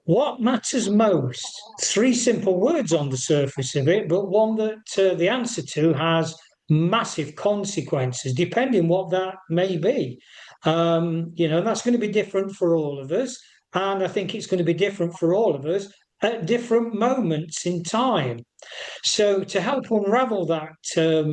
What matters most? Three simple words on the surface of it, but one that the answer to has massive consequences, depending what that may be. That's going to be different for all of us. And I think it's going to be different for all of us at different moments in time. So, to help unravel that,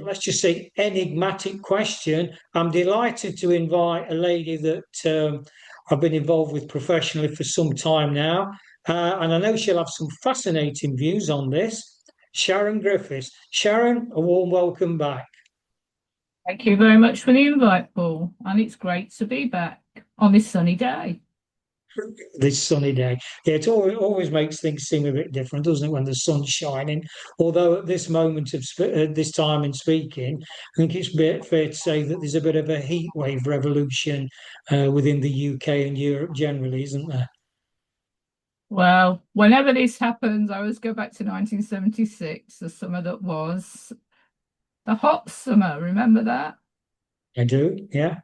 let's just say, enigmatic question, I'm delighted to invite a lady that I've been involved with professionally for some time now. And I know she'll have some fascinating views on this. Sharon Griffiths. Sharon, a warm welcome back. Thank you very much for the invite, Paul. And it's great to be back on this sunny day. This sunny day. Yeah, always makes things seem a bit different, doesn't it, when the sun's shining? Although at this moment of this time in speaking, I think it's fair to say that there's a bit of a heat wave revolution within the UK and Europe generally, isn't there? Well, whenever this happens, I always go back to 1976, the summer that was the hot summer. Remember that? I do, yeah.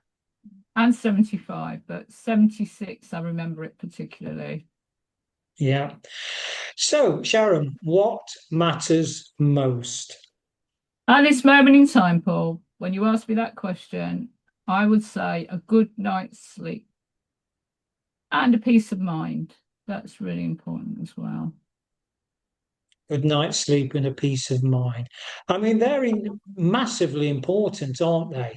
And 75, but 76, I remember it particularly. Yeah. So, Sharon, what matters most? At this moment in time, Paul, when you ask me that question, I would say a good night's sleep and a peace of mind. That's really important as well. Good night's sleep and a peace of mind. I mean, massively important, aren't they?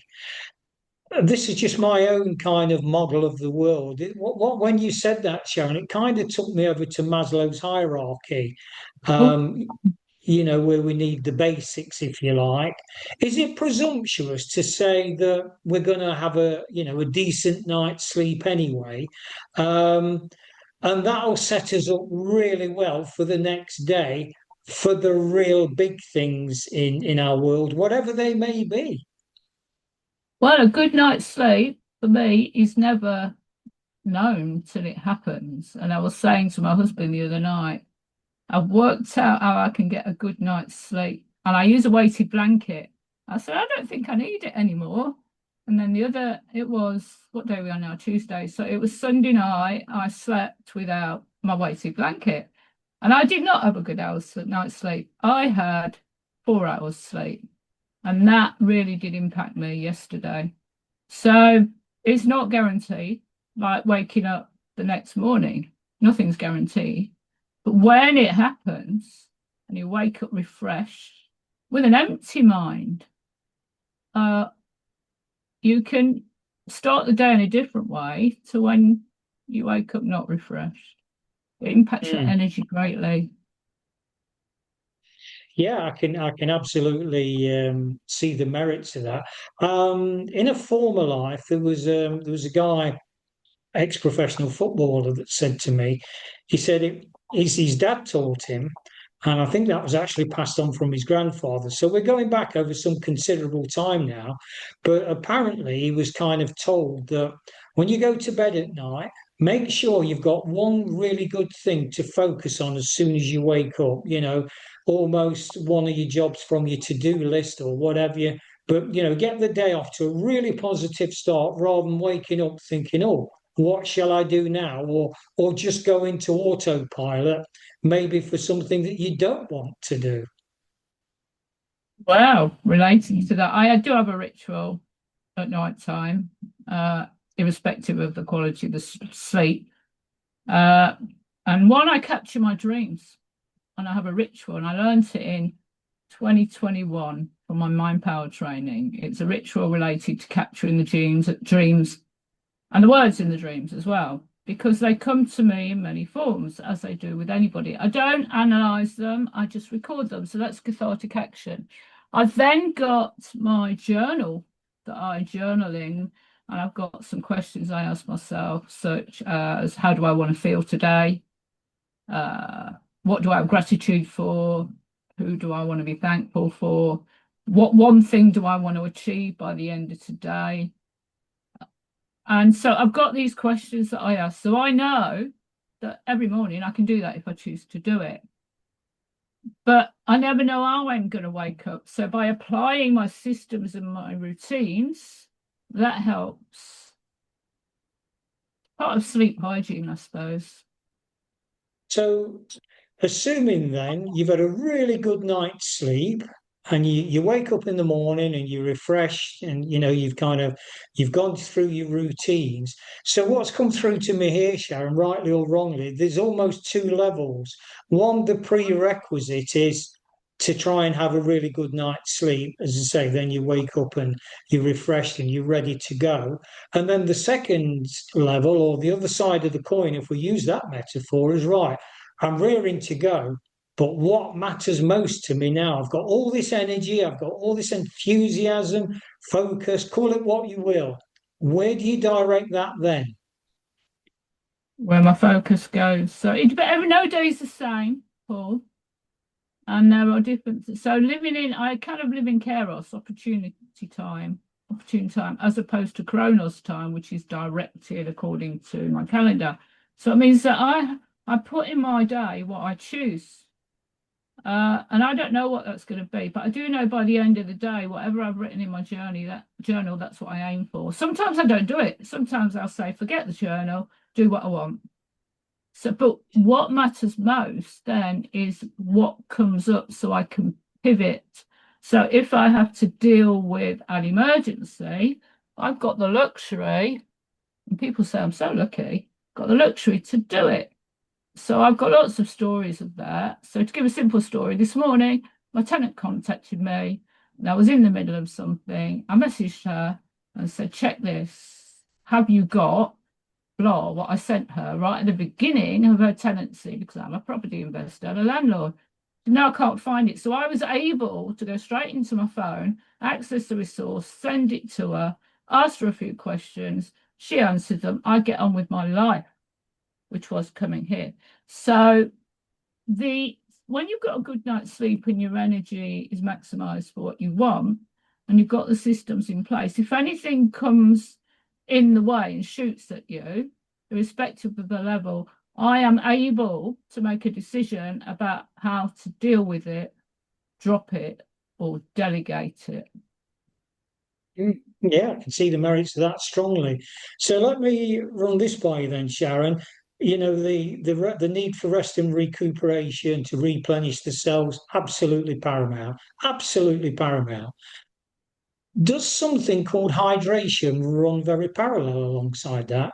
This is just my own kind of model of the world. When you said that, Sharon, it kind of took me over to Maslow's hierarchy, Oh, um, where we need the basics, if you like. Is it presumptuous to say that we're going to have a decent night's sleep anyway? Um, and that'll set us up really well for the next day for the real big things in our world, whatever they may be. well, a good night's sleep for me is never known till it happens. And I was saying to my husband the other night, I've worked out how I can get a good night's sleep. And I use a weighted blanket. I said, I don't think I need it anymore. And then it was, what day are we on now? Tuesday. So it was Sunday night. I slept without my weighted blanket. And I did not have a good night's sleep. I had 4 hours sleep. And that really did impact me yesterday. So it's not guaranteed, like waking up the next morning. Nothing's guaranteed. But when it happens and you wake up refreshed with an empty mind, uh, you can start the day in a different way to when you wake up not refreshed. It impacts your Hmm. energy greatly. Yeah, I can absolutely see the merits of that. In a former life, there was a guy, ex-professional footballer, that said to me, he said his dad taught him, and I think that was actually passed on from his grandfather. So we're going back over some considerable time now, but apparently he was kind of told that when you go to bed at night, make sure you've got one really good thing to focus on as soon as you wake up, almost one of your jobs from your to-do list or whatever you, but get the day off to a really positive start rather than waking up thinking, oh, what shall I do now? Or just go into autopilot, maybe for something that you don't want to do. Wow, relating to that, I do have a ritual at night time, irrespective of the quality of the sleep. Uh, and one, I capture my dreams, and I have a ritual, and I learned it in 2021 from my mind power training. It's a ritual related to capturing the dreams and the words in the dreams as well, because they come to me in many forms, as they do with anybody. I don't analyze them, I just record them. So that's cathartic action. I've then got my journal that I journal in, and I've got some questions I ask myself, such as how do I want to feel today? Uh, what do I have gratitude for? Who do I want to be thankful for? What one thing do I want to achieve by the end of today? And so I've got these questions that I ask. So I know that every morning I can do that if I choose to do it. But I never know how I'm going to wake up. So by applying my systems and my routines, that helps. Part of sleep hygiene, I suppose. So, assuming then you've had a really good night's sleep and you wake up in the morning and you're refreshed and you've gone through your routines. So what's come through to me here, Sharon, rightly or wrongly, there's almost two levels. One, the prerequisite is to try and have a really good night's sleep. As I say, then you wake up and you're refreshed and you're ready to go. And then the second level, or the other side of the coin, if we use that metaphor, is right. I'm rearing to go. But what matters most to me now, I've got all this energy, I've got all this enthusiasm, focus, call it what you will. Where do you direct that then? Where my focus goes. So it every no day is the same, Paul. And there are differences. So I kind of live in Kairos, opportune time, as opposed to Chronos time, which is directed according to my calendar. So it means that I put in my day what I choose. And I don't know what that's going to be, but I do know by the end of the day, whatever I've written in my journal, that's what I aim for. Sometimes I don't do it. Sometimes I'll say, forget the journal, do what I want. So, but what matters most then is what comes up so I can pivot. So if I have to deal with an emergency, I've got the luxury, and people say I'm so lucky, got the luxury to do it. So I've got lots of stories of that. So to give a simple story, this morning, my tenant contacted me and I was in the middle of something. I messaged her and said, check this. Have you got blah, what I sent her right at the beginning of her tenancy, because I'm a property investor and a landlord. No, I can't find it. So I was able to go straight into my phone, access the resource, send it to her, ask her a few questions. She answered them. I get on with my life, which was coming here. So when you've got a good night's sleep and your energy is maximized for what you want, and you've got the systems in place, if anything comes in the way and shoots at you, irrespective of the level, I am able to make a decision about how to deal with it, drop it, or delegate it. Yeah, I can see the merits of that strongly. So let me run this by you then, Sharon. The need for rest and recuperation to replenish the cells, absolutely paramount. Absolutely paramount. Does something called hydration run very parallel alongside that?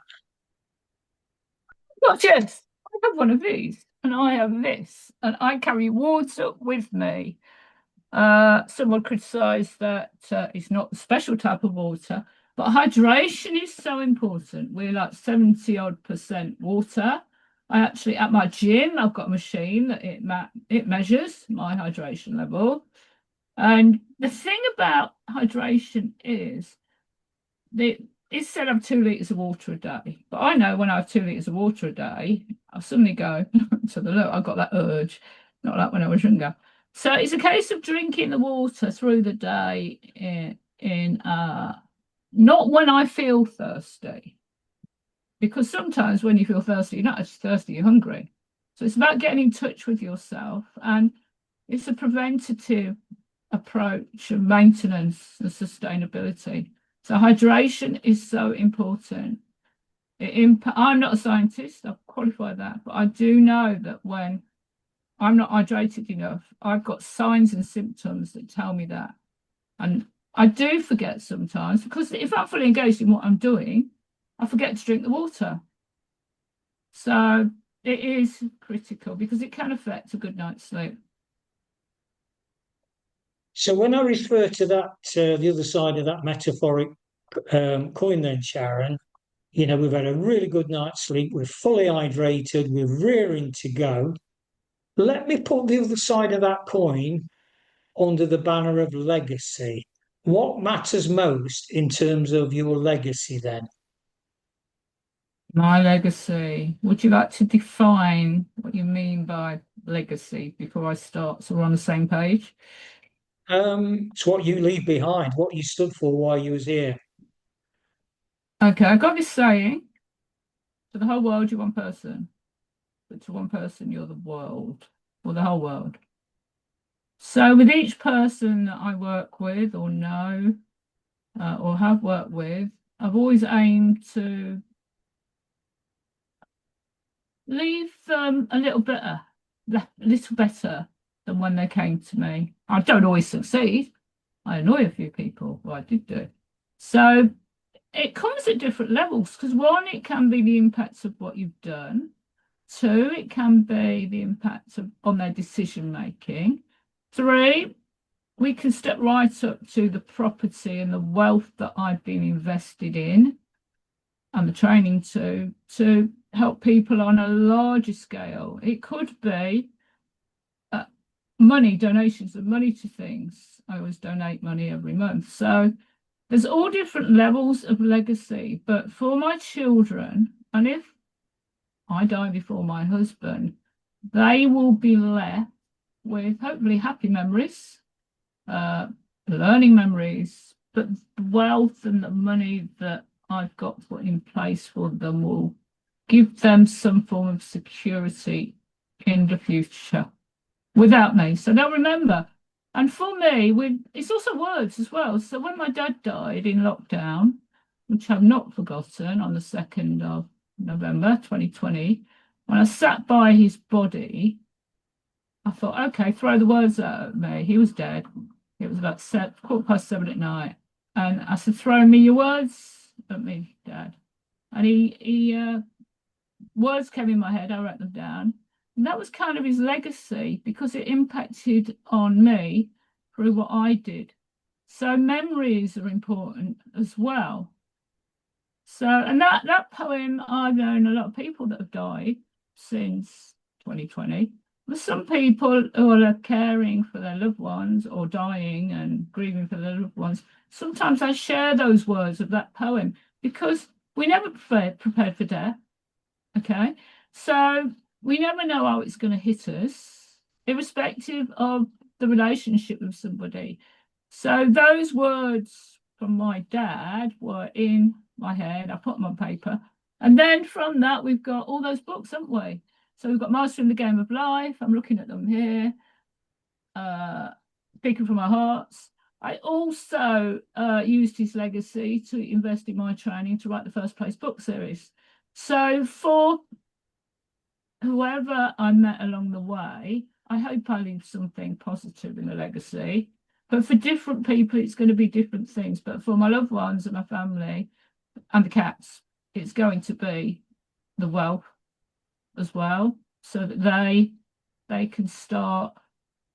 Not just, I have one of these, and I have this, and I carry water with me. Someone criticised that it's not a special type of water, but hydration is so important. We're like 70 odd percent water. I actually, at my gym, I've got a machine that it measures my hydration level. And the thing about hydration is it said I'm 2 litres of water a day, but I know when I have 2 litres of water a day, I suddenly go to the look. I got that urge, not like when I was younger. So it's a case of drinking the water through the day in not when I feel thirsty, because sometimes when you feel thirsty, you're not actually thirsty, you're hungry. So it's about getting in touch with yourself, and it's a preventative approach of maintenance and sustainability. So hydration is so important. I'm not a scientist, I've qualified that, but I do know that when I'm not hydrated enough, I've got signs and symptoms that tell me that. And I do forget sometimes, because if I'm fully engaged in what I'm doing, I forget to drink the water. So it is critical because it can affect a good night's sleep. So when I refer to that, the other side of that metaphoric coin, then Sharon, we've had a really good night's sleep, we're fully hydrated, we're rearing to go. Let me put the other side of that coin under the banner of legacy. What matters most in terms of your legacy then? My legacy. Would you like to define what you mean by legacy before I start so we're on the same page? It's what you leave behind, what you stood for while you was here. Okay, I got this saying, to the whole world, you're one person, but to one person, you're the world, or the whole world. So with each person that I work with or know or have worked with, I've always aimed to leave them a little better than when they came to me. I don't always succeed. I annoy a few people, well, I did do. So it comes at different levels because one, it can be the impacts of what you've done. Two, it can be the impact on their decision making. Three, we can step right up to the property and the wealth that I've been invested in and the training to help people on a larger scale. It could be uh, money, donations of money to things. I always donate money every month. So there's all different levels of legacy. But for my children, and if I die before my husband, they will be left with hopefully happy memories, uh, learning memories, but the wealth and the money that I've got put in place for them will give them some form of security in the future without me. So they'll remember. And for me, it's also words as well. So when my dad died in lockdown, which I've not forgotten, on the 2nd of November 2020, when I sat by his body, I thought, okay, throw the words out at me. He was dead. It was about 7:15 at night. And I said, throw me your words at me, Dad. And he words came in my head. I wrote them down. And that was kind of his legacy because it impacted on me through what I did. So memories are important as well. So, and that poem, I've known a lot of people that have died since 2020. There's some people who are caring for their loved ones or dying and grieving for their loved ones. Sometimes I share those words of that poem because we never prepared for death. Okay. So we never know how it's going to hit us, irrespective of the relationship with somebody. So those words from my dad were in my head. I put them on paper. And then from that, we've got all those books, haven't we? So we've got Mastering the Game of Life. I'm looking at them here. Speaking from our hearts. I also used his legacy to invest in my training to write the First Place book series. So for whoever I met along the way, I hope I leave something positive in the legacy. But for different people, it's going to be different things. But for my loved ones and my family and the cats, it's going to be the wealth as well, so that they can start,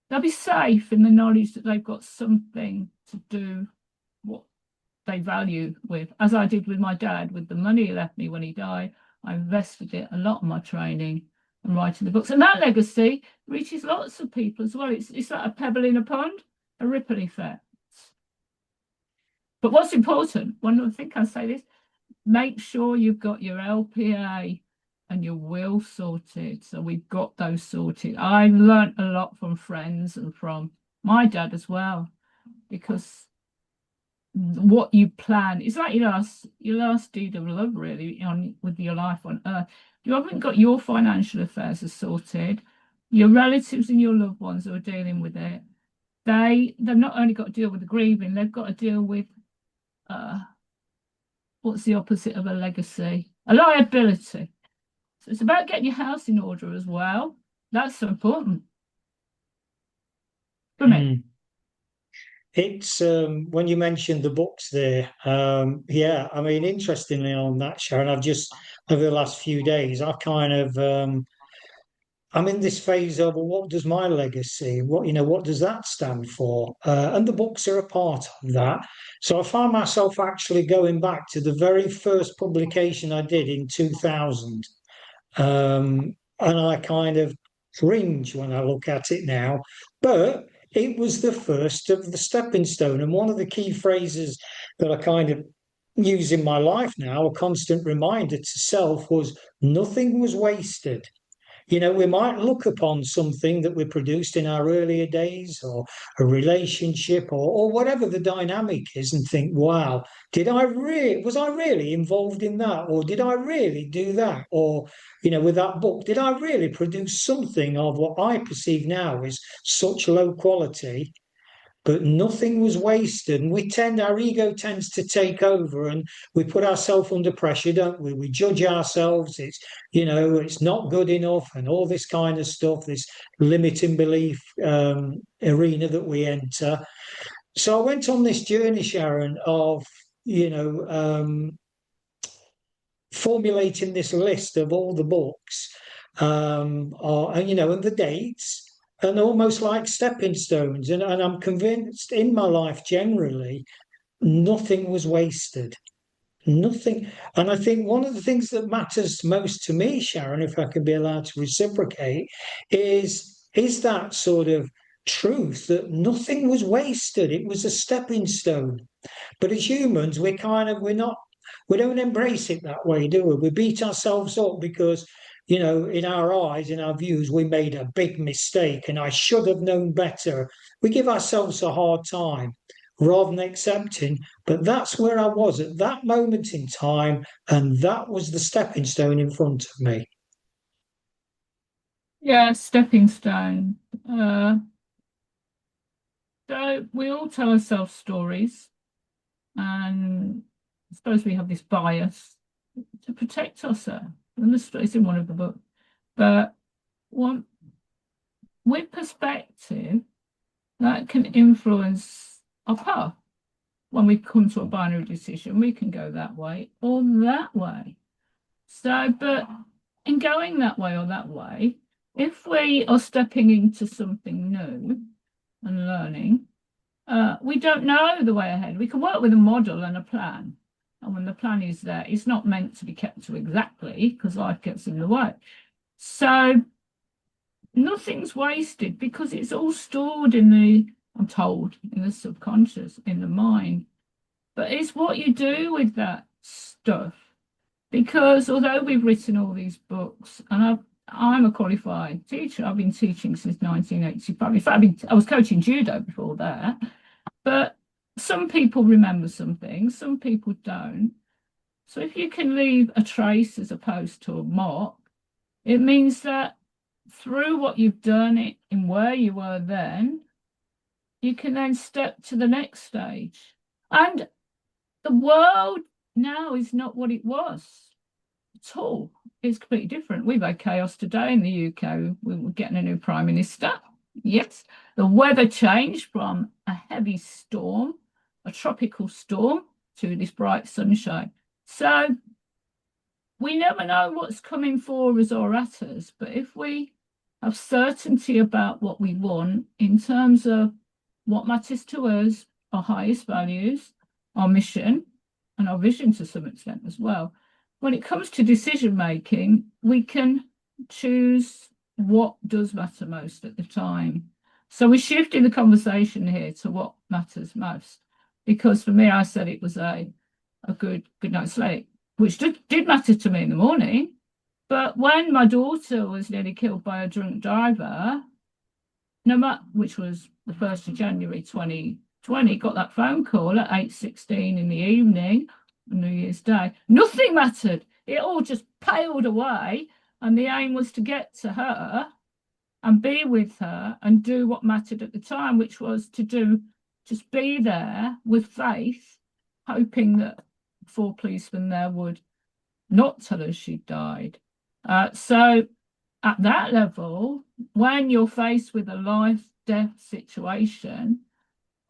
they'll be safe in the knowledge that they've got something to do what they value with, as I did with my dad, with the money he left me when he died. I invested it a lot in my training and writing the books. And that legacy reaches lots of people as well. It's like a pebble in a pond, a ripple effect. But what's important, I think I say this, make sure you've got your LPA and your will sorted. So we've got those sorted. I learned a lot from friends and from my dad as well, because what you plan is like your last deed of love, really, with your life on earth. You haven't got your financial affairs sorted. Your relatives and your loved ones who are dealing with it, they've not only got to deal with the grieving, they've got to deal with what's the opposite of a legacy? A liability. So it's about getting your house in order as well. That's so important for me. Mm. It's when you mentioned the books there, yeah, I mean, interestingly on that, Sharon, I've just over the last few days, I kind of I'm in this phase of, well, what does my legacy, what does that stand for? And the books are a part of that. So I find myself actually going back to the very first publication I did in 2000. And I kind of cringe when I look at it now. But it was the first of the stepping stone. And one of the key phrases that I kind of use in my life now, a constant reminder to self, was nothing was wasted. We might look upon something that we produced in our earlier days or a relationship or whatever the dynamic is and think, wow, was I really involved in that? Or did I really do that? Or, with that book, did I really produce something of what I perceive now is such low quality? but nothing was wasted. And our ego tends to take over, and we put ourselves under pressure, don't we? We judge ourselves. It's not good enough, and all this kind of stuff, this limiting belief arena that we enter. So I went on this journey, Sharon, of, you know, formulating this list of all the books, and the dates, and almost like stepping stones. And I'm convinced in my life generally, nothing was wasted. Nothing. And I think one of the things that matters most to me, Sharon, if I can be allowed to reciprocate, is that sort of truth that nothing was wasted. It was a stepping stone. But as humans, we don't embrace it that way, do we? We beat ourselves up because, in our eyes, in our views, we made a big mistake and I should have known better. We give ourselves a hard time rather than accepting. But that's where I was at that moment in time, and that was the stepping stone in front of me. Yeah, stepping stone. So we all tell ourselves stories, and I suppose we have this bias to protect ourselves. And it's in one of the books. But one with perspective, that can influence our path. When we come to a binary decision, we can go that way or that way. So, but in going that way or that way, if we are stepping into something new and learning, we don't know the way ahead. We can work with a model and a plan. And when the plan is there, it's not meant to be kept to exactly, because life gets in the way. So nothing's wasted because it's all stored I'm told, in the subconscious, in the mind. But it's what you do with that stuff. Because although we've written all these books, and I'm a qualified teacher, I've been teaching since 1985. In fact, I was coaching judo before that. But some people remember some things, some people don't. So if you can leave a trace as opposed to a mark, it means that through what you've done it in where you were then, you can then step to the next stage. And the world now is not what it was at all. It's completely different. We've had chaos today in the UK. We were getting a new prime minister. Yes, the weather changed from a heavy storm, a tropical storm, to this bright sunshine. So we never know what's coming for us or at us, but if we have certainty about what we want in terms of what matters to us, our highest values, our mission, and our vision to some extent as well, when it comes to decision making, we can choose what does matter most at the time. So we're shifting the conversation here to what matters most. Because for me, I said it was a good night's sleep, which did matter to me in the morning. But when my daughter was nearly killed by a drunk driver, which was the 1st of January 2020, got that phone call at 8:16 in the evening on New Year's Day. Nothing mattered. It all just paled away. And the aim was to get to her and be with her and do what mattered at the time, which was just be there with faith, hoping that 4 policemen there would not tell us she died. So at that level, when you're faced with a life-death situation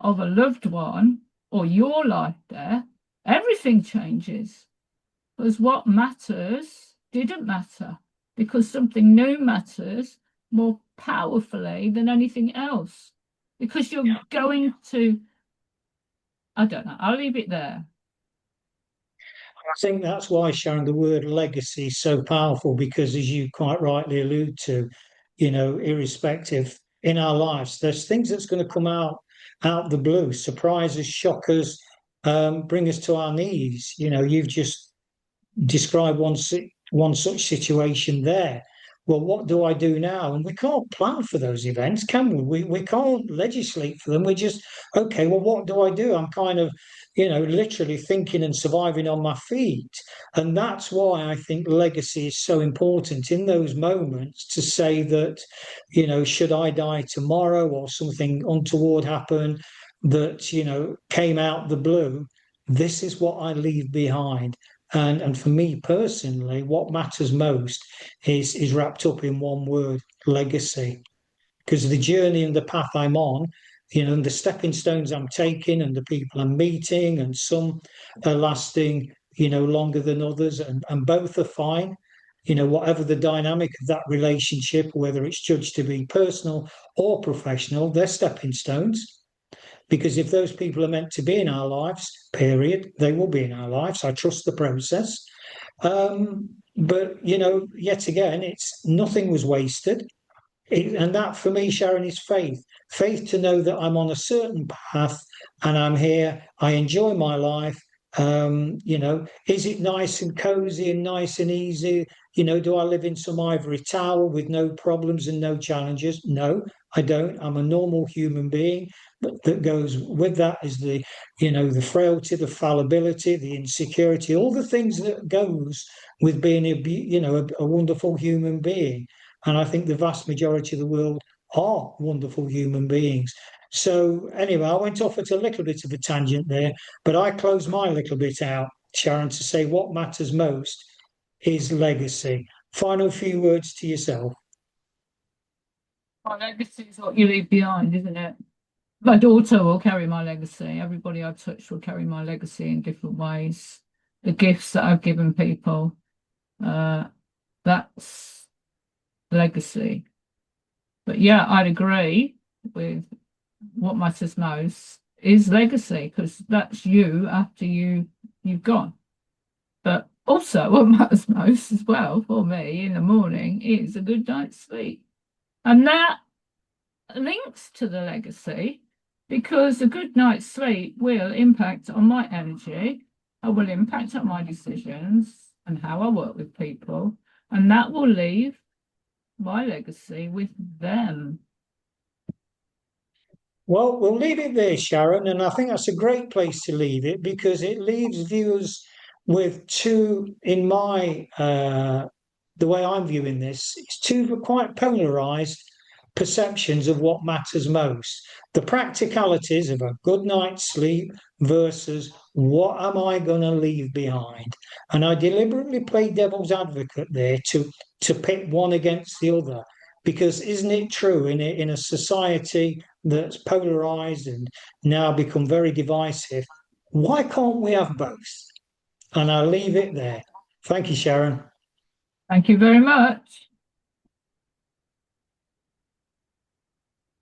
of a loved one or your life-death, everything changes. Because what matters didn't matter, because something new matters more powerfully than anything else. Because you're going to, I don't know, I'll leave it there. I think that's why, Sharon, the word legacy is so powerful because, as you quite rightly allude to, irrespective in our lives, there's things that's going to come out the blue, surprise us, shock us, bring us to our knees. You've just described one such situation there. Well, what do I do now? And we can't plan for those events, can we? We can't legislate for them. We just, okay, well, what do I do? I'm kind of, literally thinking and surviving on my feet. And that's why I think legacy is so important in those moments to say that, should I die tomorrow or something untoward happen? that, came out the blue, this is what I leave behind. And for me personally, what matters most is wrapped up in one word: legacy. Because the journey and the path I'm on, and the stepping stones I'm taking and the people I'm meeting, and some are lasting, longer than others, and both are fine. Whatever the dynamic of that relationship, whether it's judged to be personal or professional, they're stepping stones. Because if those people are meant to be in our lives, period, they will be in our lives. I trust the process. But, yet again, it's nothing was wasted. And that for me, Sharon, is faith. Faith to know that I'm on a certain path and I'm here. I enjoy my life. Is it nice and cozy and nice and easy? Do I live in some ivory tower with no problems and no challenges? No, I don't. I'm a normal human being. But that goes with that is the frailty, the fallibility, the insecurity, all the things that goes with being a wonderful human being. And I think the vast majority of the world are wonderful human beings. So, anyway, I went off at a little bit of a tangent there, but I closed my little bit out, Sharon, to say what matters most is legacy. Final few words to yourself. My legacy is what you leave behind, isn't it? My daughter will carry my legacy. Everybody I've touched will carry my legacy in different ways. The gifts that I've given people, that's legacy. But yeah, I'd agree with what matters most is legacy, because that's you after you've gone. But also what matters most as well for me in the morning is a good night's sleep. And that links to the legacy, because a good night's sleep will impact on my energy, it will impact on my decisions and how I work with people, and that will leave my legacy with them. Well, we'll leave it there, Sharon, and I think that's a great place to leave it because it leaves viewers with two, in my the way I'm viewing this, it's two quite polarized perceptions of what matters most. The practicalities of a good night's sleep versus what am I going to leave behind? And I deliberately play devil's advocate there to pit one against the other. Because isn't it true in a society that's polarized and now become very divisive? Why can't we have both? And I'll leave it there. Thank you, Sharon. Thank you very much.